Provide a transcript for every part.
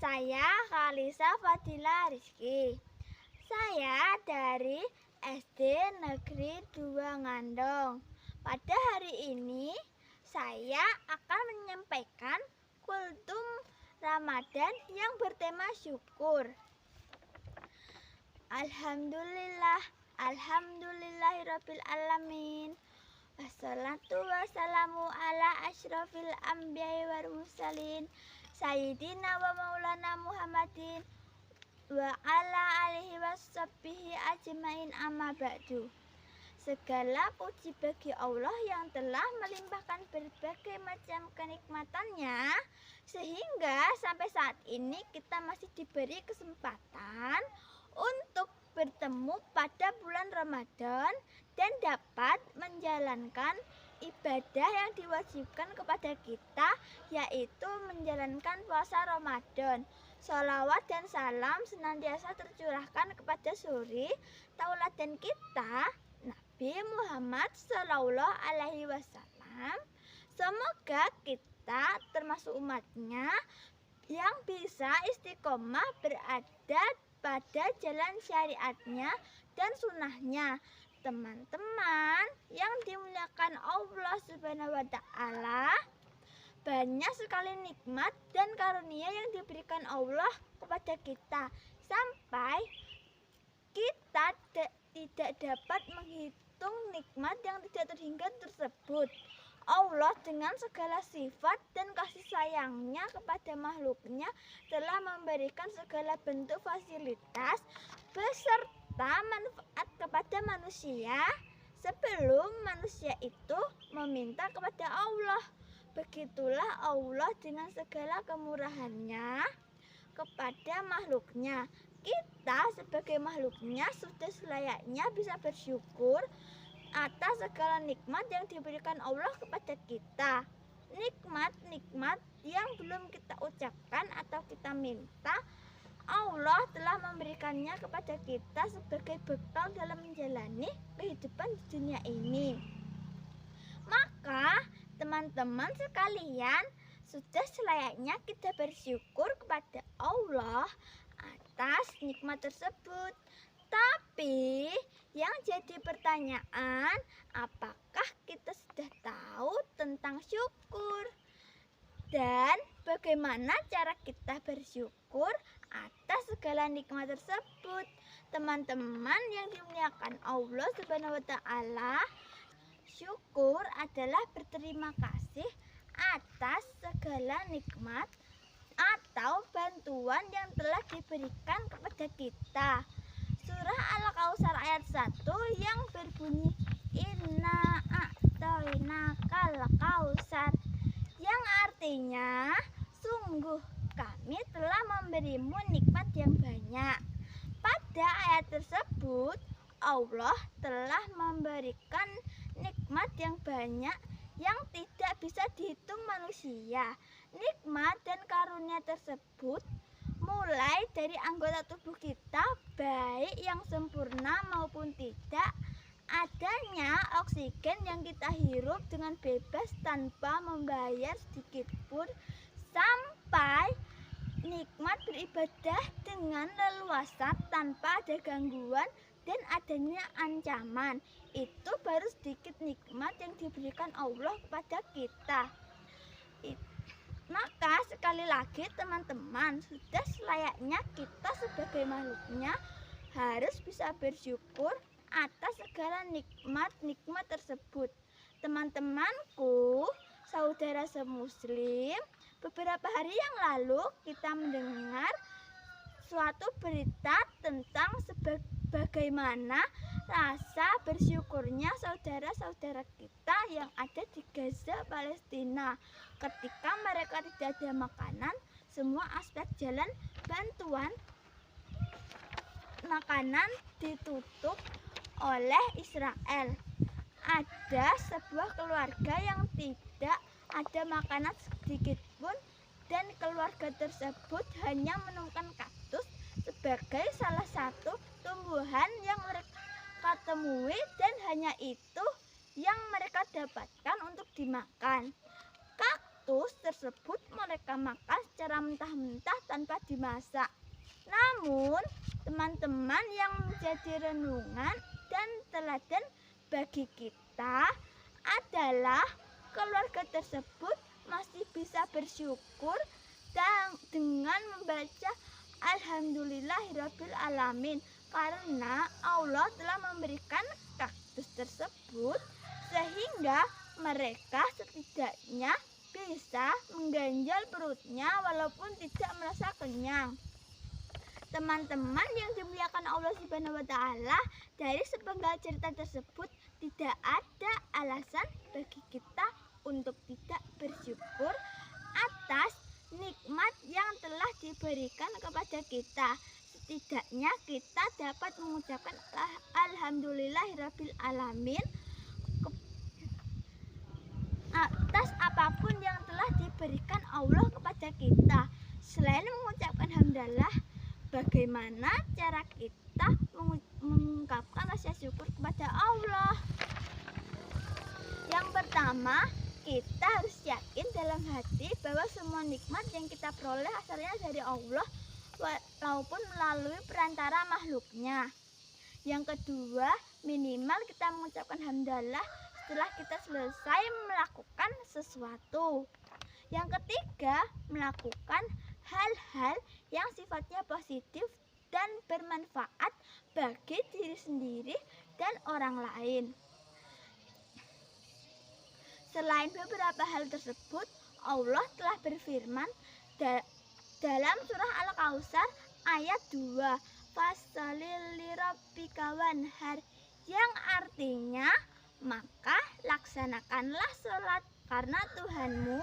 Saya Kalisa Fadila Rizky. Saya dari SD Negeri 2 Ngandong. Pada hari ini saya akan menyampaikan kultum Ramadan yang bertema syukur. Alhamdulillahirabbil alamin. Wassalatu wassalamu ala asyrafil anbiya'i wal mursalin Sayyidina wa maulana Muhammadin wa ala alihi washabbihi ajmain, amma ba'du. Segala puji bagi Allah yang telah melimpahkan berbagai macam kenikmatannya sehingga sampai saat ini kita masih diberi kesempatan untuk bertemu pada bulan Ramadan dan dapat menjalankan ibadah yang diwajibkan kepada kita, yaitu menjalankan puasa Ramadan. Sholawat dan salam senantiasa tercurahkan kepada suri tauladan kita, Nabi Muhammad Sallallahu Alaihi Wasallam. Semoga kita termasuk umatnya yang bisa istiqomah berada pada jalan syariatnya dan sunnahnya. Teman-teman yang dimuliakan Allah Subhanahu wa Ta'ala, banyak sekali nikmat dan karunia yang diberikan Allah kepada kita sampai kita tidak dapat menghitung nikmat yang tidak terhingga tersebut. Allah dengan segala sifat dan kasih sayangnya kepada makhluknya telah memberikan segala bentuk fasilitas beserta manfaat kepada manusia sebelum manusia itu meminta kepada Allah. Begitulah Allah dengan segala kemurahannya kepada makhluknya. Kita sebagai makhluknya sudah selayaknya bisa bersyukur atas segala nikmat yang diberikan Allah kepada kita. Nikmat-nikmat yang belum kita ucapkan atau kita minta, Allah telah memberikannya kepada kita sebagai bekal dalam menjalani kehidupan di dunia ini. Maka teman-teman sekalian, sudah selayaknya kita bersyukur kepada Allah atas nikmat tersebut. Tapi yang jadi pertanyaan, apakah kita sudah tahu tentang syukur? Dan bagaimana cara kita bersyukur atas segala nikmat tersebut? Teman-teman yang dimuliakan Allah Subhanahu wa Ta'ala, syukur adalah berterima kasih atas segala nikmat atau bantuan yang telah diberikan kepada kita. Surah Al-Kautsar ayat 1 yang berbunyi Inna a'tainakal kautsar, yang artinya sungguh kami telah memberimu nikmat yang banyak. Pada ayat tersebut Allah telah memberikan nikmat yang banyak yang tidak bisa dihitung manusia. Nikmat dan karunia tersebut mulai dari anggota tubuh kita, baik yang sempurna maupun tidak, adanya oksigen yang kita hirup dengan bebas tanpa membayar sedikit pun, sampai nikmat beribadah dengan leluasa tanpa ada gangguan dan adanya ancaman. Itu baru sedikit nikmat yang diberikan Allah kepada kita. Maka sekali lagi teman-teman, sudah selayaknya kita sebagai makhluknya harus bisa bersyukur atas segala nikmat-nikmat tersebut. Teman-temanku, saudara semuslim, beberapa hari yang lalu kita mendengar suatu berita tentang bagaimana rasa bersyukurnya saudara-saudara kita yang ada di Gaza, Palestina. Ketika mereka tidak ada makanan, semua aspek jalan bantuan makanan ditutup oleh Israel. Ada sebuah keluarga yang tidak ada makanan sedikit pun, dan keluarga tersebut hanya menemukan kaktus sebagai salah satu tumbuhan yang mereka temui, dan hanya itu yang mereka dapatkan untuk dimakan. ratus tersebut mereka makan secara mentah-mentah tanpa dimasak. Namun, teman-teman yang menjadi renungan dan teladan bagi kita adalah keluarga tersebut masih bisa bersyukur dan dengan membaca Alhamdulillahirabbil alamin, karena Allah telah memberikan kaktus tersebut sehingga mereka setidaknya bisa mengganjal perutnya walaupun tidak merasa kenyang. Teman-teman yang dimuliakan Allah Subhanahu wa taala, dari sepenggal cerita tersebut tidak ada alasan bagi kita untuk tidak bersyukur atas nikmat yang telah diberikan kepada kita. Setidaknya kita dapat mengucapkan Alhamdulillahirabbil alamin atas apapun yang telah diberikan Allah kepada kita. Selain mengucapkan hamdalah, bagaimana cara kita mengungkapkan rasa syukur kepada Allah? Yang pertama, kita harus yakin dalam hati bahwa semua nikmat yang kita peroleh asalnya dari Allah walaupun melalui perantara makhluknya. Yang kedua, minimal kita mengucapkan hamdalah setelah kita selesai melakukan sesuatu. Yang ketiga, melakukan hal-hal yang sifatnya positif dan bermanfaat bagi diri sendiri dan orang lain. Selain beberapa hal tersebut, Allah telah berfirman dalam surah Al-Kautsar ayat 2, Fasholil lirabbika wanhar, yang artinya maka laksanakanlah sholat karena Tuhanmu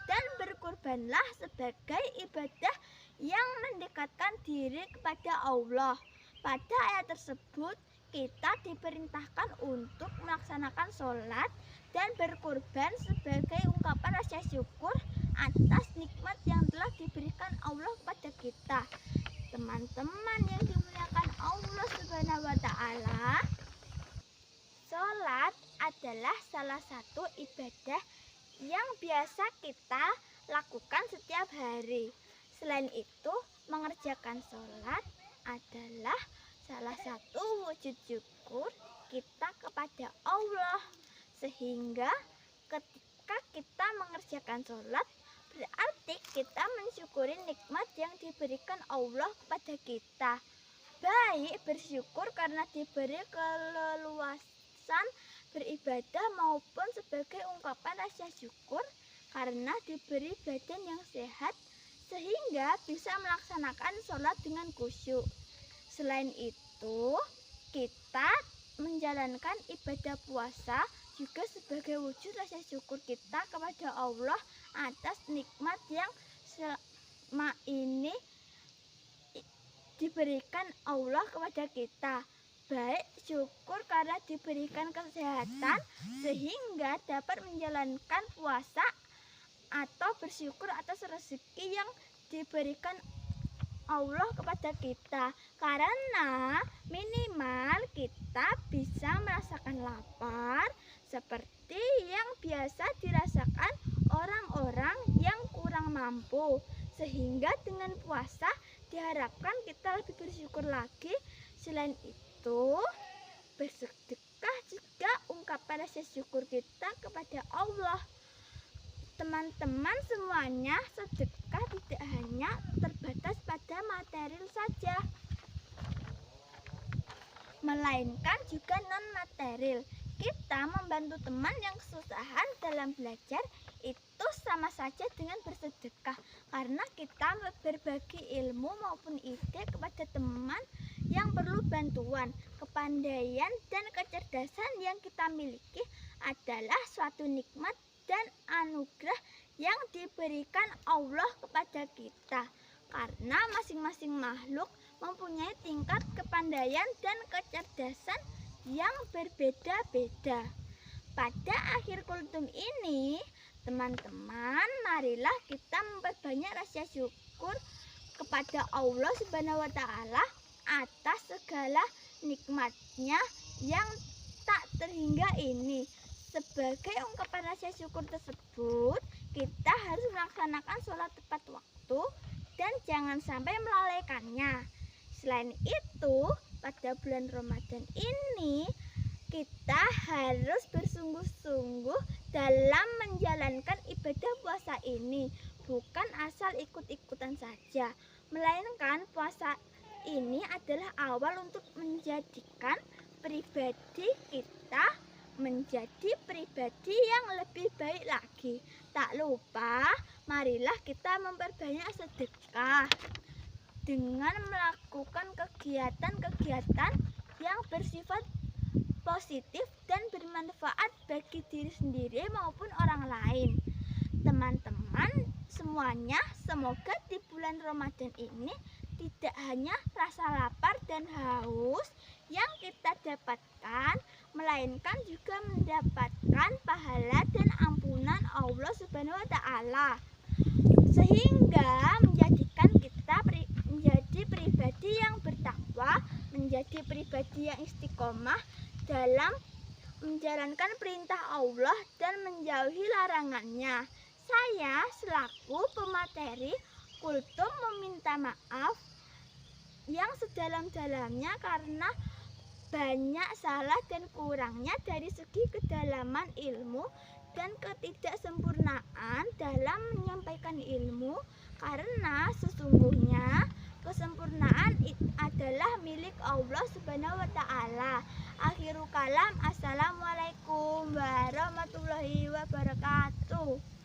dan berkurbanlah sebagai ibadah yang mendekatkan diri kepada Allah. Pada ayat tersebut kita diperintahkan untuk melaksanakan sholat dan berkurban sebagai ungkapan rasa syukur atas nikmat yang telah diberikan Allah kepada kita. Teman-teman yang dimuliakan Allah Subhanahu wa taala, sholat adalah salah satu ibadah yang biasa kita lakukan setiap hari. Selain itu, mengerjakan sholat adalah salah satu wujud syukur kita kepada Allah. Sehingga ketika kita mengerjakan sholat, berarti kita mensyukuri nikmat yang diberikan Allah kepada kita. Baik bersyukur karena diberi keleluasan beribadah maupun sebagai ungkapan rasa syukur karena diberi badan yang sehat sehingga bisa melaksanakan sholat dengan khusyuk. Selain itu, kita menjalankan ibadah puasa juga sebagai wujud rasa syukur kita kepada Allah atas nikmat yang selama ini diberikan Allah kepada kita. Baik syukur karena diberikan kesehatan sehingga dapat menjalankan puasa, atau bersyukur atas rezeki yang diberikan Allah kepada kita, karena minimal kita bisa merasakan lapar seperti yang biasa dirasakan orang-orang yang kurang mampu. Sehingga dengan puasa diharapkan kita lebih bersyukur lagi. Selain itu, bersedekah juga ungkapan rasa syukur kita kepada Allah. Teman-teman semuanya, sedekah tidak hanya terbatas pada material saja, melainkan juga non-material. Kita membantu teman yang kesusahan dalam belajar itu sama saja dengan bersedekah, karena kita berbagi ilmu maupun ide kepada teman yang perlu bantuan. Kepandaian dan kecerdasan yang kita miliki adalah suatu nikmat dan anugerah yang diberikan Allah kepada kita, karena masing-masing makhluk mempunyai tingkat kepandaian dan kecerdasan yang berbeda-beda. Pada akhir kultum ini, teman-teman, marilah kita memperbanyak rasa syukur kepada Allah Subhanahu wa taala atas segala nikmatnya yang tak terhingga ini. Sebagai Sebagai ungkapan rasa syukur tersebut, kita harus melaksanakan sholat tepat waktu dan jangan sampai melalaikannya. Selain itu, pada bulan Ramadan ini kita harus bersungguh-sungguh dalam menjalankan ibadah puasa ini, bukan asal ikut-ikutan saja, melainkan puasa ini adalah awal untuk menjadikan pribadi kita menjadi pribadi yang lebih baik lagi. Tak lupa, marilah kita memperbanyak sedekah dengan melakukan kegiatan-kegiatan yang bersifat positif dan bermanfaat bagi diri sendiri maupun orang lain. Teman-teman semuanya, semoga di bulan Ramadan ini tidak hanya rasa lapar dan haus yang kita dapatkan, melainkan juga mendapatkan pahala dan ampunan Allah Subhanahu wa Ta'ala, sehingga menjadikan kita menjadi pribadi yang bertakwa, menjadi pribadi yang istiqomah dalam menjalankan perintah Allah dan menjauhi larangannya. Saya selaku pemateri kultum meminta maaf yang sedalam-dalamnya karena banyak salah dan kurangnya dari segi kedalaman ilmu dan ketidaksempurnaan dalam menyampaikan ilmu, karena sesungguhnya kesempurnaan adalah milik Allah Subhanahu wa Ta'ala. Akhirul kalam, assalamualaikum warahmatullahi wabarakatuh.